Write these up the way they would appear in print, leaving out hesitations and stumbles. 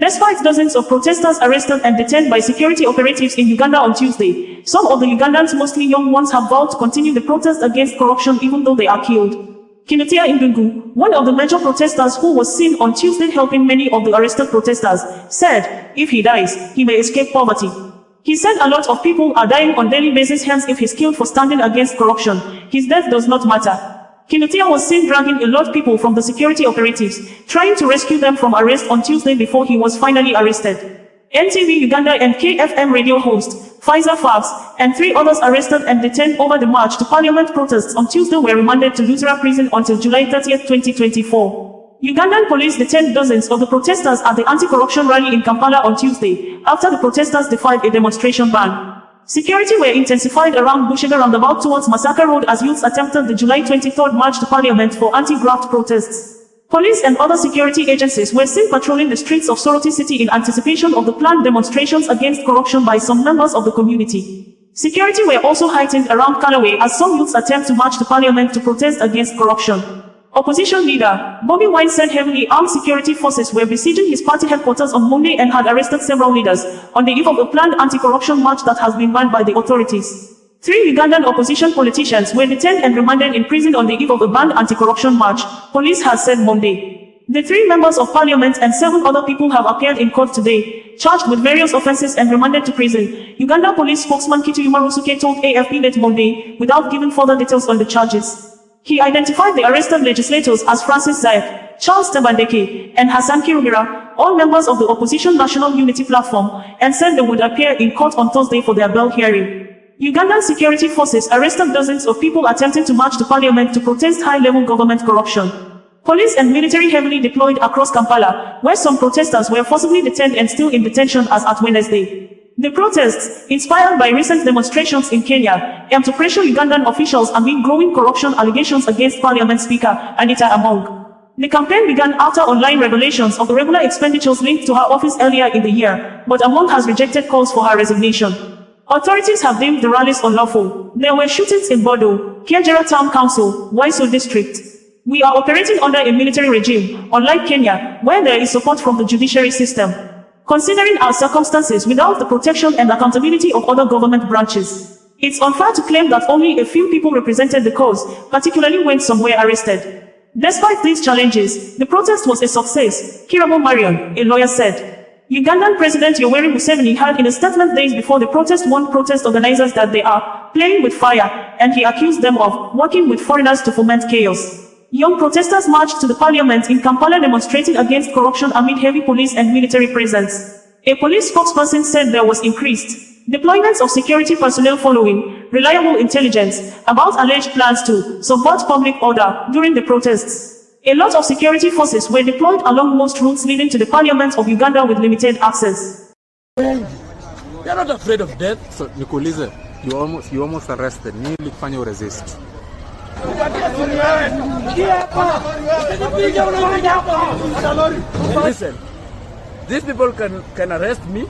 Despite dozens of protesters arrested and detained by security operatives in Uganda on Tuesday, some of the Ugandans, mostly young ones, have vowed to continue the protest against corruption even though they are killed. Kinutia Indungu, one of the major protesters who was seen on Tuesday helping many of the arrested protesters, said, if he dies, he may escape poverty. He said a lot of people are dying on daily basis, hence if he's killed for standing against corruption, his death does not matter. Kinutia was seen dragging a lot of people from the security operatives, trying to rescue them from arrest on Tuesday before he was finally arrested. NTV Uganda and KFM radio host, Pfizer Fabs, and 3 others arrested and detained over the March to Parliament protests on Tuesday were remanded to Lutera prison until July 30, 2024. Ugandan police detained dozens of the protesters at the anti-corruption rally in Kampala on Tuesday, after the protesters defied a demonstration ban. Security were intensified around Bushega roundabout towards Massacre Road as youths attempted the July 23 march to Parliament for anti-graft protests. Police and other security agencies were seen patrolling the streets of Soroti City in anticipation of the planned demonstrations against corruption by some members of the community. Security were also heightened around Callaway as some youths attempt to march to Parliament to protest against corruption. Opposition leader Bobby Wine said heavily armed security forces were besieging his party headquarters on Monday and had arrested several leaders on the eve of a planned anti-corruption march that has been banned by the authorities. 3 Ugandan opposition politicians were detained and remanded in prison on the eve of a banned anti-corruption march, police has said Monday. The 3 members of parliament and 7 other people have appeared in court today, charged with various offences and remanded to prison, Uganda police spokesman Kituyuma Rusuke told AFP late Monday, without giving further details on the charges. He identified the arrested legislators as Francis Zaev, Charles Tebandeke, and Hassan Kirubira, all members of the opposition National Unity Platform, and said they would appear in court on Thursday for their bail hearing. Ugandan security forces arrested dozens of people attempting to march to Parliament to protest high-level government corruption. Police and military heavily deployed across Kampala, where some protesters were forcibly detained and still in detention as at Wednesday. The protests, inspired by recent demonstrations in Kenya, aim to pressure Ugandan officials amid growing corruption allegations against Parliament Speaker Anita Among. The campaign began after online revelations of irregular expenditures linked to her office earlier in the year, but Among has rejected calls for her resignation. Authorities have deemed the rallies unlawful. There were shootings in Bodo, Kiagera Town Council, Waiso District. We are operating under a military regime, unlike Kenya, where there is support from the judiciary system. Considering our circumstances without the protection and accountability of other government branches, it's unfair to claim that only a few people represented the cause, particularly when some were arrested. Despite these challenges, the protest was a success, Kirabo Marion, a lawyer said. Ugandan President Yoweri Museveni had in a statement days before the protest warned protest organizers that they are playing with fire, and he accused them of working with foreigners to foment chaos. Young protesters marched to the parliament in Kampala demonstrating against corruption amid heavy police and military presence. A police spokesperson said there was increased deployments of security personnel following reliable intelligence about alleged plans to subvert public order during the protests. A lot of security forces were deployed along most routes leading to the parliament of Uganda with limited access. They are not afraid of death. So, Nikulize, you almost arrested. Nili kufanya resist. Listen, these people can arrest me,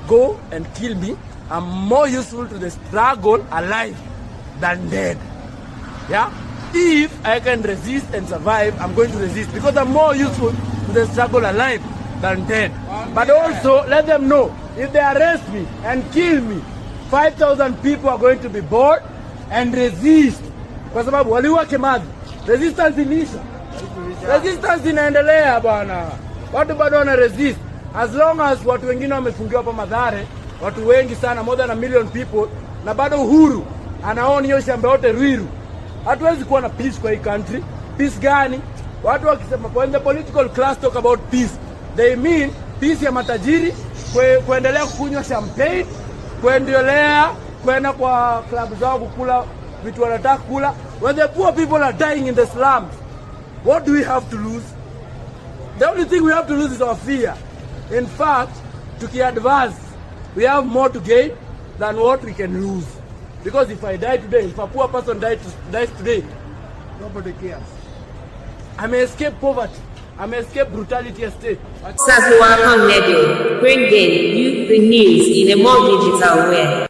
go and kill me. I'm more useful to the struggle alive than dead. Yeah? If I can resist and survive, I'm going to resist because I'm more useful to the struggle alive than dead. But also, let them know, if they arrest me and kill me, 5,000 people are going to be bored and resist. Kwa sababu waliua Kimathi, resistance ilisha. Resistance inaendelea bwana. Watu bado wana resist. As long as watu wengine wamefungiwa hapa Mathare, watu wengi sana, more than 1 million people, na bado Uhuru anaona hiyo shamba yote Ruiru. Hatuwezi kuwa na peace kwa hii country. Peace gani? Watu wakisema when the political class talk about peace, they mean peace ya matajiri, kuendelea kukunywa champagne, kuendelea kwenda kwa club zao kukula vitu wanataka kula. When the poor people are dying in the slums, what do we have to lose? The only thing we have to lose is our fear. In fact, tuki-advance, we have more to gain than what we can lose. Because if I die today, if a poor person dies today, nobody cares. I may escape poverty. I may escape brutality estate. Osazu, bringing you the news in a more digital way.